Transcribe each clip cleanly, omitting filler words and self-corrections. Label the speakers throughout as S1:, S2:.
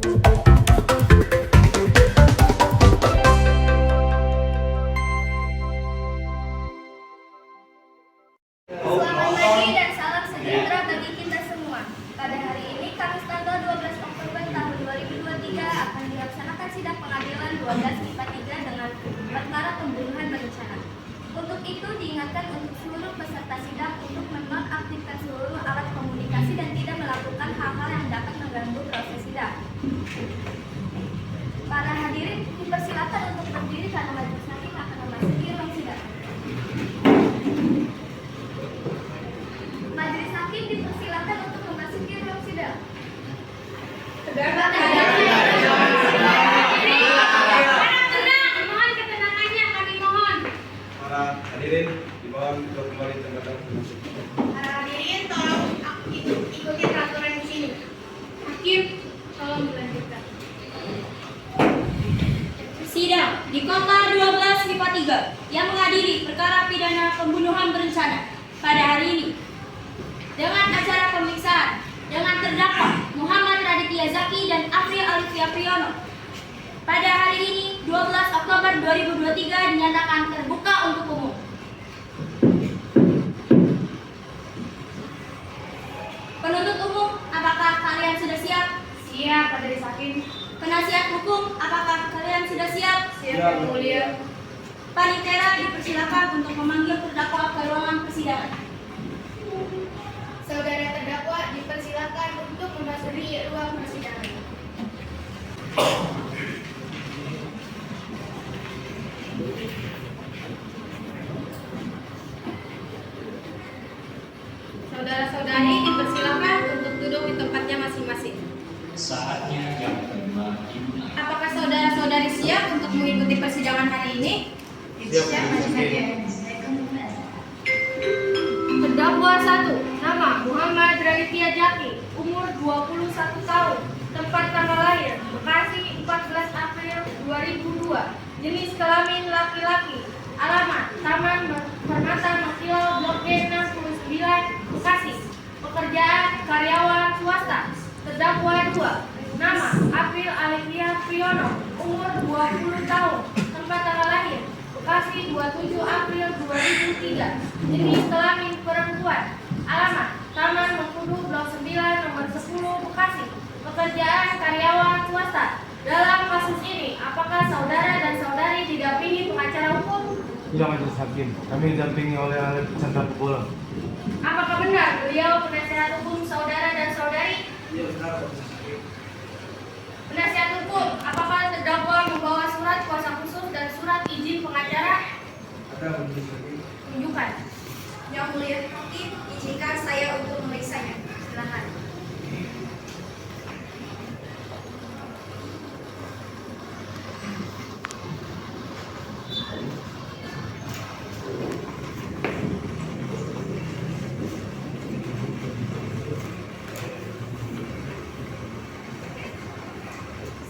S1: Selamat pagi dan salam sejahtera bagi kita semua. Pada hari ini, Kamis tanggal 12 Oktober tahun 2023 akan dilaksanakan sidang pengadilan 12 IPA 3 dengan perkara pembunuhan berencana. Untuk itu, diingatkan untuk seluruh peserta sidang untuk menonaktifkan seluruh alat komunikasi dan tidak melakukan hal-hal yang dapat mengganggu proses sidang. Para hadirin dipersilakan untuk berdiri karena majelis hakim akan memasuki ruang sidang. Majelis hakim dipersilakan untuk memasuki ruang sidang.
S2: Mohon ketenangannya, kami mohon.
S3: Para hadirin dimohon untuk kembali tempat masuk.
S2: Para hadirin tolong ikuti peraturan di sini. Hakim, tolong dilanjutkan. Sidang di Kota 12 MIPA 3 yang mengadili perkara pidana pembunuhan berencana pada hari ini dengan acara pemeriksaan dengan terdakwa Muhammad Raditya Zaki dan April Alifia Priyono. Pada hari ini 12 Oktober 2023 dinyatakan terbuka untuk umum. Penuntut umum, apakah kalian sudah siap? Siap, Majelis Hakim. Penasihat hukum, apakah kalian sudah siap?
S3: Siap, Yang
S2: Mulia. Panitera dipersilakan untuk memanggil terdakwa ke ruangan persidangan.
S1: Saudara terdakwa dipersilakan untuk memasuki ruang persidangan.
S2: Saudara-saudari dipersilakan untuk duduk di tempatnya masing-masing.
S4: Saatnya jam 5 dimulai.
S2: Apakah saudara-saudari siap untuk mengikuti persidangan hari ini?
S3: Siap, Majelis Hakim.
S1: Terdakwa 1, nama Muhammad Raditya Zaki, umur 21 tahun, tempat tanggal lahir Bekasi 14 April 2002, jenis kelamin laki-laki, alamat Taman Permata Makilau Blok G 69 Bekasi, pekerjaan karyawan swasta. Terdakwa 2, nama April Alifia Priyono, umur 20 tahun, tempat tanggal lahir Bekasi 27 April 2003, jenis kelamin perempuan, alamat Taman Mengkudu Blok 9 nomor 10 Bekasi, pekerjaan karyawan swasta. Dalam kasus ini, apakah saudara dan saudari didampingi pengacara hukum?
S3: Ya, Majelis Hakim. Kami didampingi oleh ahli peserta pukul.
S1: Apakah benar beliau penasihat hukum saudara dan saudari?
S3: Iya, benar, Majelis Hakim.
S1: Penasihat hukum, apakah terdakwa membawa surat kuasa khusus dan surat izin pengacara?
S3: Ada, Majelis Hakim.
S1: Tunjukkan.
S2: Yang Mulia Hakim, izinkan saya untuk memeriksanya. Silakan.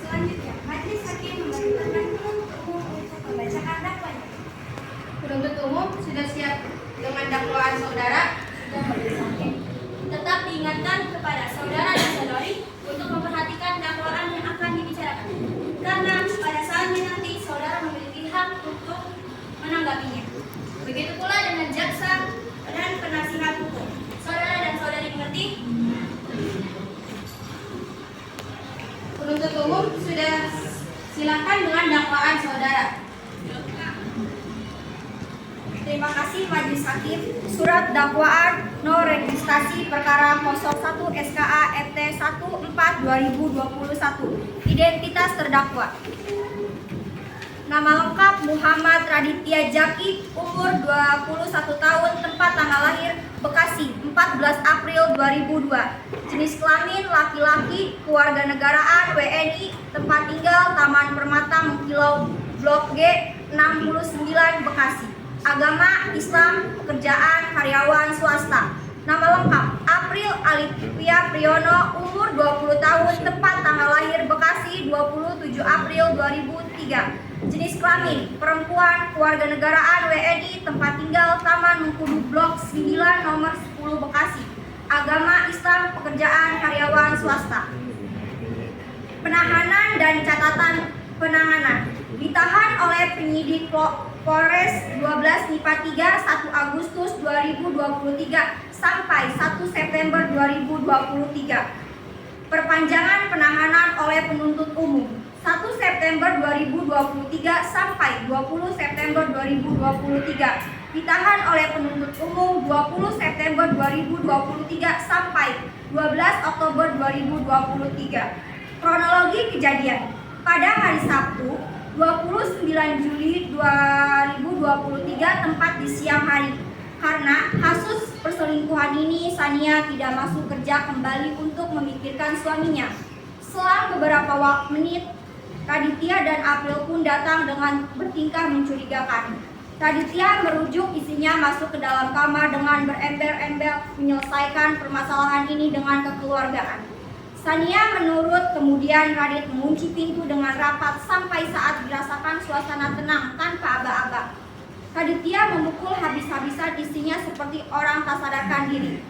S2: Selanjutnya, Majelis Hakim memerintahkan penuntut umum untuk membacakan dakwaan.
S1: Penuntut umum sudah siap dengan dakwaan saudara?
S2: Sudah, Majelis Hakim. Tetap diingatkan kepada saudara dan saudari untuk memperhatikan dakwaan yang akan dibicarakan, karena pada saatnya nanti saudara memiliki hak untuk menanggapinya. Begitu pula dengan jaksa dan penasihat hukum. Saudara dan saudari mengerti?
S1: Penuntut umum sudah silakan dengan dakwaan saudara.
S2: Terima kasih Majelis Hakim. Surat dakwaan no registrasi perkara 01 SKA FT 14 2021. Identitas terdakwa. Nama lengkap Muhammad Raditya Zaki, umur 21 tahun, tempat tanggal lahir Bekasi 14 April 2002. Jenis kelamin laki-laki, kewarganegaraan WNI, tempat tinggal Taman Permata Mengkilau Blok G 69 Bekasi. Agama Islam, pekerjaan karyawan swasta. Nama lengkap April Alifia Priyono, umur 20 tahun, tempat tanggal lahir Bekasi 27 April 2003. Jenis kelamin perempuan, kewarganegaraan WNI, tempat tinggal Taman Mengkudu Blok 9 nomor 10 Bekasi. Agama Islam, pekerjaan karyawan swasta. dan catatan penanganan. Ditahan oleh penyidik Polres 12 MIPA 3 1 Agustus 2023 sampai 1 September 2023. Perpanjangan penahanan oleh penuntut umum 1 September 2023 sampai 20 September 2023. Ditahan oleh penuntut umum 20 September 2023 sampai 12 Oktober 2023. Kronologi kejadian. Pada hari Sabtu 29 Juli 2023 tepat di siang hari. Karena kasus perselingkuhan ini, Sania tidak masuk kerja kembali untuk memikirkan suaminya. Selang beberapa menit, Raditya dan April pun datang dengan bertingkah mencurigakan. Raditya merujuk istrinya masuk ke dalam kamar dengan berembel-embel menyelesaikan permasalahan ini dengan kekeluargaan. Sania menurut, kemudian Radit mengunci pintu dengan rapat sampai saat dirasakan suasana tenang tanpa aba-aba. Raditya memukul habis-habisan istrinya seperti orang tak sadarkan diri.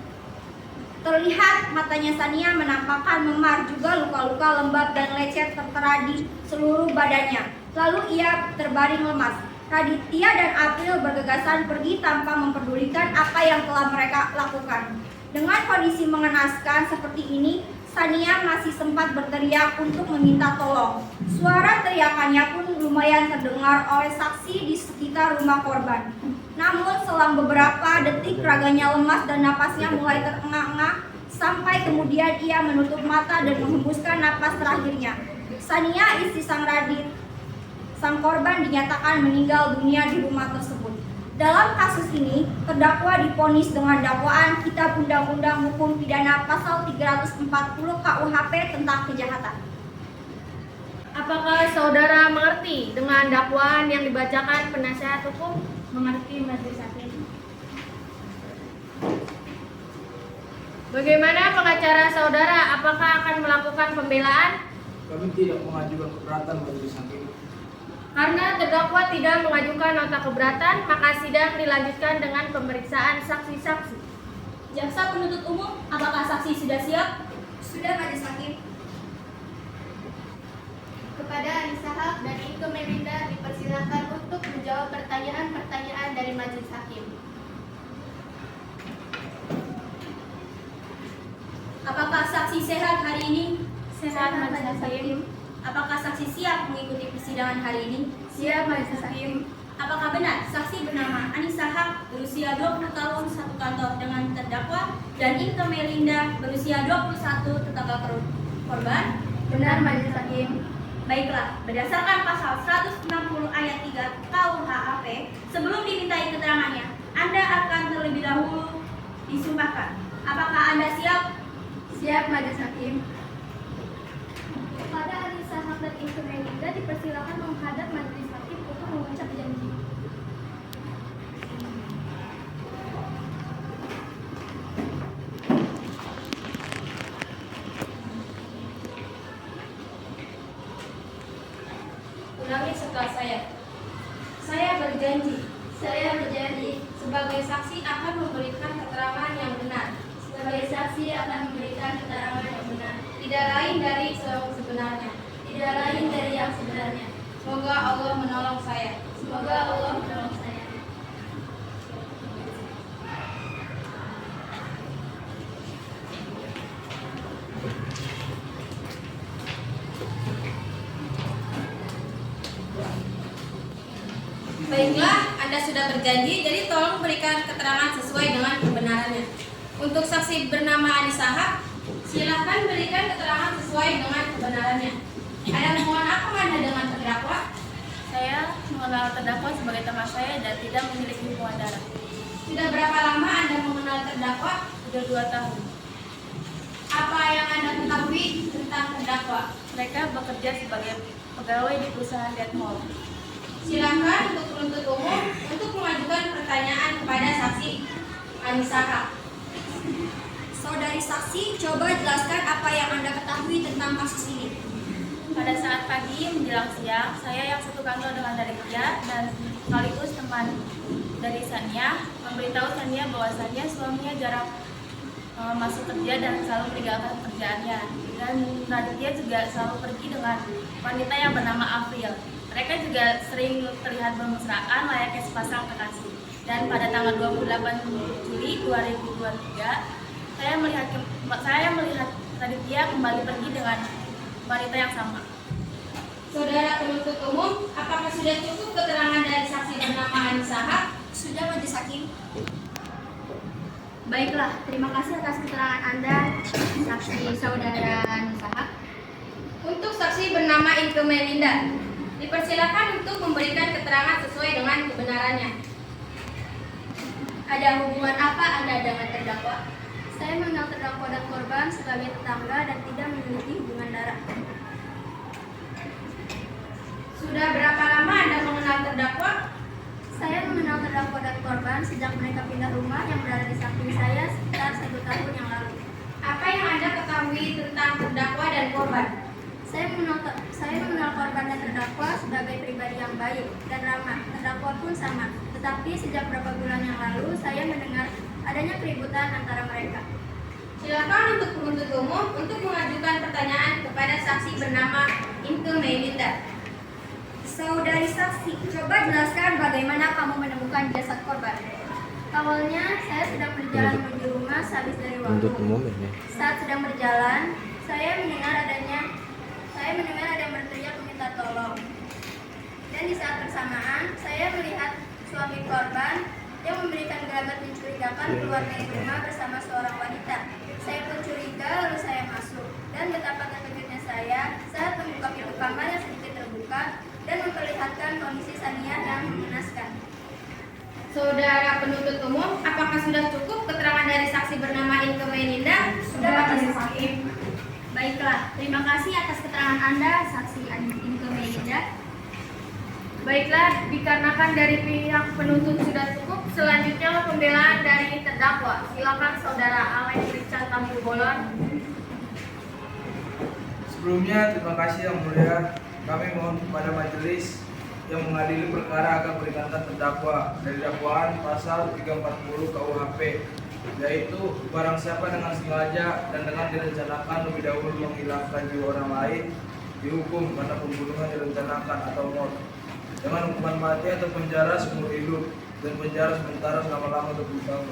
S2: Terlihat matanya Sania menampakkan memar, juga luka-luka lembab dan lecet tertera di seluruh badannya. Lalu ia terbaring lemas. Raditya dan April bergegasan pergi tanpa memperdulikan apa yang telah mereka lakukan. Dengan kondisi mengenaskan seperti ini, Sania masih sempat berteriak untuk meminta tolong. Suara teriakannya pun lumayan terdengar oleh saksi di sekitar rumah korban. Namun selang beberapa detik raganya lemas dan napasnya mulai terengah-engah sampai kemudian ia menutup mata dan menghembuskan napas terakhirnya. Sania, istri sang korban dinyatakan meninggal dunia di rumah tersebut. Dalam kasus ini, terdakwa divonis dengan dakwaan Kitab Undang-Undang Hukum Pidana Pasal 340 KUHP tentang kejahatan.
S1: Apakah saudara mengerti dengan dakwaan yang dibacakan penasihat hukum? Mengerti, Majelis Hakim. Bagaimana pengacara saudara? Apakah akan melakukan pembelaan?
S5: Kami tidak mengajukan keberatan, Majelis Hakim.
S1: Karena terdakwa tidak mengajukan nota keberatan, maka sidang dilanjutkan dengan pemeriksaan saksi-saksi.
S2: Jaksa penuntut umum, apakah saksi sudah siap? Sudah, Majelis Hakim.
S6: Kepada Anissa Haq dan Inke Melinda dipersilakan untuk menjawab pertanyaan-pertanyaan dari Majelis Hakim.
S2: Apakah saksi sehat hari ini?
S1: Sehat, Majelis Hakim.
S2: Apakah saksi siap mengikuti persidangan hari ini?
S1: Siap, Majelis Hakim.
S2: Apakah benar saksi bernama Anissa Haq berusia 20 tahun satu kantor dengan terdakwa dan Inke Melinda berusia 21 tetangga korban?
S1: Benar, Majelis Hakim.
S2: Baiklah, berdasarkan pasal 160 ayat 3 KUHP, sebelum dimintai keterangannya, Anda akan terlebih dahulu disumpahkan. Apakah Anda siap?
S1: Siap, Majelis Hakim.
S6: Kepada Anissa Haq dan Inke Melinda dipersilakan menghadap Majelis Hakim untuk mengucap janji.
S1: Ulangi setelah saya. Saya berjanji.
S6: Saya berjanji
S1: Sebagai saksi akan memberikan keterangan yang benar.
S6: sebagai saksi akan memberikan keterangan yang benar,
S1: Tidak lain dari yang sebenarnya.
S6: tidak lain dari yang sebenarnya.
S1: Semoga Allah menolong saya.
S6: Semoga Allah menolong saya.
S1: Baiklah, Anda sudah berjanji, jadi tolong berikan keterangan sesuai dengan kebenarannya. Untuk saksi bernama Anissa Haq, silakan berikan keterangan sesuai dengan kebenarannya. Ada hubungan apa Anda dengan terdakwa?
S6: Saya mengenal terdakwa sebagai teman saya dan tidak memiliki hubungan darah.
S1: Sudah berapa lama Anda mengenal terdakwa?
S6: Sudah 2 tahun.
S1: Apa yang Anda ketahui tentang terdakwa?
S6: Mereka bekerja sebagai pegawai di perusahaan Dead Mall.
S1: Silakan untuk penuntut umum untuk mengajukan pertanyaan kepada saksi Anissa Haq.
S2: Saudari saksi, coba jelaskan apa yang Anda ketahui tentang kasus ini.
S6: Pada saat pagi menjelang siang, saya yang satu kantor dengan Raditya dan sekaligus teman dari Sania memberitahu Sania bahwasannya suaminya jarang
S7: masuk kerja dan selalu meninggalkan pekerjaannya. Dan Raditya juga selalu pergi dengan wanita yang bernama April. Mereka juga sering terlihat bermesraan layaknya sepasang kekasih. Dan pada tanggal 28 Juli 2023, saya melihat Raditya kembali pergi dengan wanita yang sama.
S1: Saudara penuntut umum, apakah sudah cukup keterangan dari saksi bernama Anissa Haq?
S2: Sudah Majelis Hakim.
S1: Baiklah, terima kasih atas keterangan Anda, saksi saudara Anissa Haq. Untuk saksi bernama Inke Melinda, dipersilakan untuk memberikan keterangan sesuai dengan kebenarannya. Ada hubungan apa Anda dengan terdakwa?
S6: Saya mengenal terdakwa dan korban sebagai tetangga dan tidak memiliki hubungan darah.
S1: Sudah berapa lama Anda mengenal terdakwa?
S6: Saya mengenal terdakwa dan korban sejak mereka pindah rumah yang berada di samping saya sekitar 1 tahun yang lalu.
S1: Apa yang Anda ketahui tentang terdakwa dan korban?
S6: Saya mengenal korban dan terdakwa sebagai pribadi yang baik dan ramah. Terdakwa pun sama. Tetapi sejak beberapa bulan yang lalu saya mendengar adanya keributan antara mereka.
S1: Silakan untuk penuntut umum untuk mengajukan pertanyaan kepada saksi bernama Inke Melinda.
S2: Saudari saksi, coba jelaskan bagaimana kamu menemukan jasad korban.
S6: Awalnya saya sedang berjalan menuju rumah sehabis dari waktu. Saat sedang berjalan, saya mendengar ada yang berteriak meminta tolong. Dan di saat bersamaan, saya melihat suami korban yang memberikan gelagat mencurigakan keluar dari rumah bersama seorang wanita. Saya pun curiga, lalu saya masuk. Dan betapa terkejutnya saya saat membuka pintu kamar yang sedikit terbuka dan memperlihatkan kondisi Sania yang mengenaskan.
S1: Saudara penuntut umum, apakah sudah cukup keterangan dari saksi bernama Inke Melinda?
S2: Sudah Majelis Hakim.
S1: Baiklah, terima kasih atas keterangan Anda, saksi Inke Melinda. Baiklah, dikarenakan dari pihak penuntut sudah cukup, selanjutnya pembelaan dari terdakwa. Silakan Saudara Alex Richard Tampil Bolon.
S5: Sebelumnya, terima kasih Yang Mulia. Kami mohon kepada majelis yang mengadili perkara akan meringankan terdakwa dari dakwaan pasal 340 KUHP, yaitu barang siapa dengan sengaja dan dengan direncanakan lebih dahulu menghilangkan jiwa orang lain dihukum karena pembunuhan direncanakan atau maut dengan hukuman mati atau penjara seumur hidup dan penjara sementara selama-lamanya 20 tahun.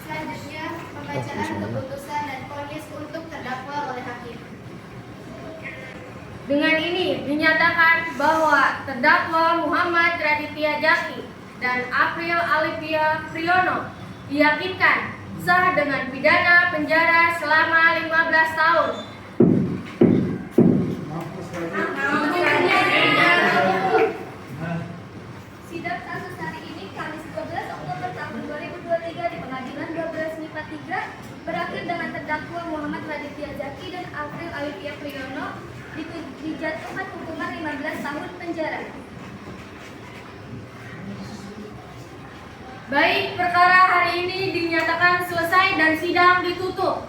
S6: Selanjutnya, pembacaan keputusan dan vonis untuk terdakwa oleh hakim.
S1: Dengan ini dinyatakan bahwa terdakwa Muhammad Raditya Jaki dan April Alivia Priyono diyakinkan sah dengan pidana penjara selama 15 tahun.
S6: Sidang kasus hari ini Kamis 12 Oktober tahun 2023 di Pengadilan 12 MIPA 3 berakhir dengan terdakwa Muhammad Raditya Jaki dan April Alivia Priyono dijatuhkan hukuman 15 tahun penjara.
S1: Baik, perkara hari ini dinyatakan selesai dan sidang ditutup.